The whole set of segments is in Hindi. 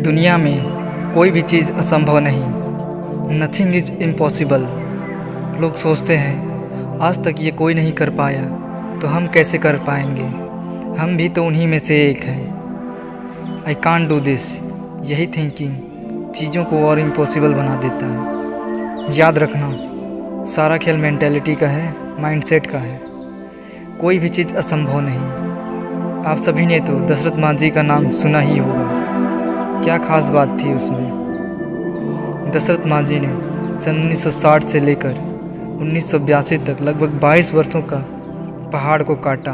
दुनिया में कोई भी चीज़ असंभव नहीं। Nothing is impossible. लोग सोचते हैं आज तक ये कोई नहीं कर पाया तो हम कैसे कर पाएंगे। हम भी तो उन्हीं में से एक हैं। आई कांट डू दिस, यही थिंकिंग चीज़ों को और इम्पॉसिबल बना देता है। याद रखना, सारा खेल मेंटेलिटी का है, माइंडसेट का है। कोई भी चीज़ असंभव नहीं। आप सभी ने तो दशरथ मांझी का नाम सुना ही होगा। क्या खास बात थी उसमें। दशरथ मांझी ने सन 1960 से लेकर 1982 तक लगभग 22 वर्षों का पहाड़ को काटा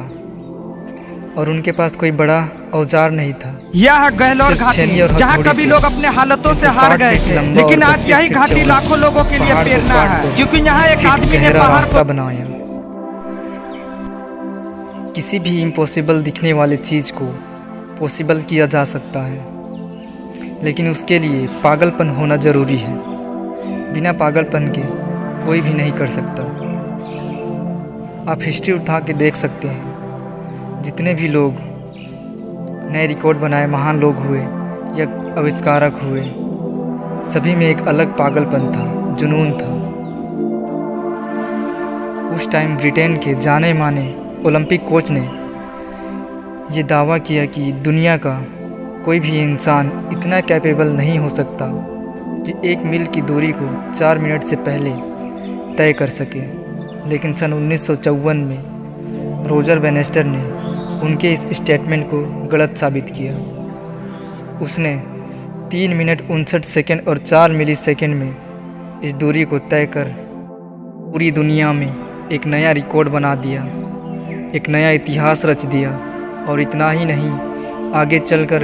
और उनके पास कोई बड़ा औजार नहीं था। यह गहलोर घाटी जहाँ कभी लोग अपने हालतों से हार गए थे, लेकिन आज यही घाटी लाखों लोगों के लिए प्रेरणा है, क्योंकि यहाँ एक आदमी ने पहाड़ को बनाया। किसी भी इम्पॉसिबल दिखने वाले चीज़ को पॉसिबल किया जा सकता है, लेकिन उसके लिए पागलपन होना ज़रूरी है। बिना पागलपन के कोई भी नहीं कर सकता। आप हिस्ट्री उठा के देख सकते हैं, जितने भी लोग नए रिकॉर्ड बनाए महान लोग हुए या आविष्कारक हुए, सभी में एक अलग पागलपन था, जुनून था। उस टाइम ब्रिटेन के जाने माने ओलंपिक कोच ने ये दावा किया कि दुनिया का कोई भी इंसान इतना कैपेबल नहीं हो सकता कि 1 मील की दूरी को 4 मिनट से पहले तय कर सके। लेकिन सन 1954 में रोजर बैनिस्टर ने उनके इस स्टेटमेंट को गलत साबित किया। उसने 3 मिनट 59 सेकंड और 4 मिली सेकंड में इस दूरी को तय कर पूरी दुनिया में एक नया रिकॉर्ड बना दिया, एक नया इतिहास रच दिया। और इतना ही नहीं, आगे चलकर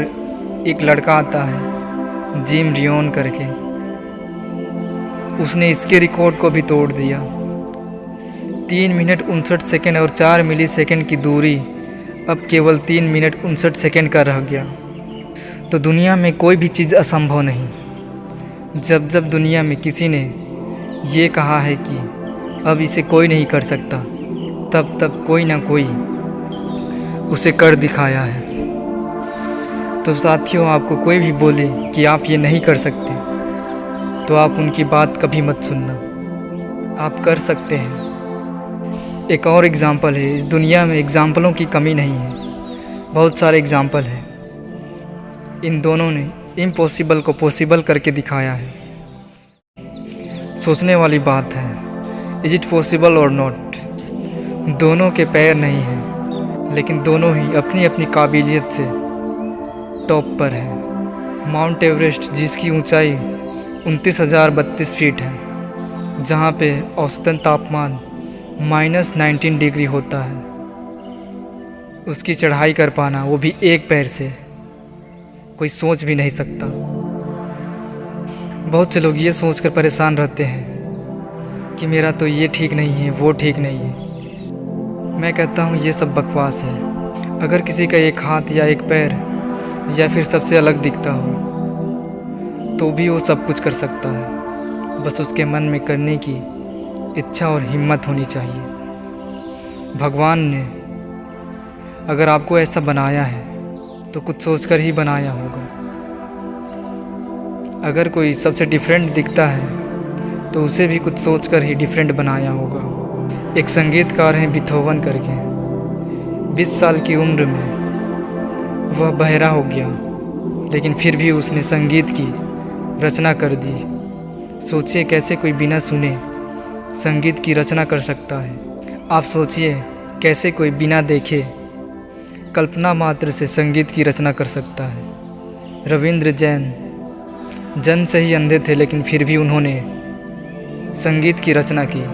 एक लड़का आता है जिम रियोन करके, उसने इसके रिकॉर्ड को भी तोड़ दिया। 3 मिनट 59 सेकंड और 4 मिली सेकंड की दूरी अब केवल 3 मिनट 59 सेकंड का रह गया। तो दुनिया में कोई भी चीज़ असंभव नहीं। जब जब दुनिया में किसी ने ये कहा है कि अब इसे कोई नहीं कर सकता, तब तब कोई ना कोई उसे कर दिखाया है। तो साथियों, आपको कोई भी बोले कि आप ये नहीं कर सकते, तो आप उनकी बात कभी मत सुनना। आप कर सकते हैं। एक और एग्ज़ाम्पल है, इस दुनिया में एग्ज़ाम्पलों की कमी नहीं है, बहुत सारे एग्ज़ाम्पल हैं। इन दोनों ने इम्पॉसिबल को पॉसिबल करके दिखाया है। सोचने वाली बात है, इज इट पॉसिबल और नॉट। दोनों के पैर नहीं हैं, लेकिन दोनों ही अपनी अपनी काबिलियत से टॉप पर है। माउंट एवरेस्ट, जिसकी ऊंचाई 29,032 फीट है, जहाँ पे औसतन तापमान -19 डिग्री होता है, उसकी चढ़ाई कर पाना, वो भी एक पैर से, कोई सोच भी नहीं सकता। बहुत से लोग ये सोचकर परेशान रहते हैं कि मेरा तो ये ठीक नहीं है, वो ठीक नहीं है। मैं कहता हूँ ये सब बकवास है। अगर किसी का एक हाथ या एक पैर या फिर सबसे अलग दिखता हो, तो भी वो सब कुछ कर सकता है। बस उसके मन में करने की इच्छा और हिम्मत होनी चाहिए। भगवान ने अगर आपको ऐसा बनाया है तो कुछ सोचकर ही बनाया होगा। अगर कोई सबसे डिफरेंट दिखता है तो उसे भी कुछ सोचकर ही डिफरेंट बनाया होगा। एक संगीतकार हैं बीथोवन करके, 20 साल की उम्र में वह बहरा हो गया, लेकिन फिर भी उसने संगीत की रचना कर दी। सोचिए कैसे कोई बिना सुने संगीत की रचना कर सकता है। आप सोचिए कैसे कोई बिना देखे कल्पना मात्र से संगीत की रचना कर सकता है। रविंद्र जैन जन्म से ही अंधे थे, लेकिन फिर भी उन्होंने संगीत की रचना की।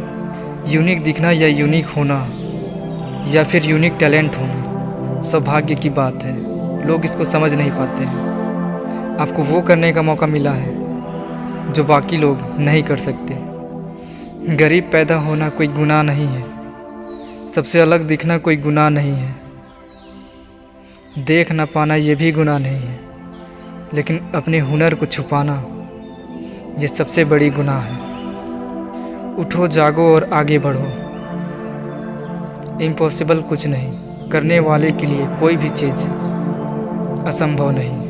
यूनिक दिखना या यूनिक होना या फिर यूनिक टैलेंट होना सौभाग्य की बात है। लोग इसको समझ नहीं पाते हैं। आपको वो करने का मौका मिला है जो बाकी लोग नहीं कर सकते। गरीब पैदा होना कोई गुनाह नहीं है, सबसे अलग दिखना कोई गुनाह नहीं है, देख ना पाना ये भी गुनाह नहीं है, लेकिन अपने हुनर को छुपाना ये सबसे बड़ी गुनाह है। उठो, जागो और आगे बढ़ो। इम्पॉसिबल कुछ नहीं, करने वाले के लिए कोई भी चीज़ असंभव नहीं।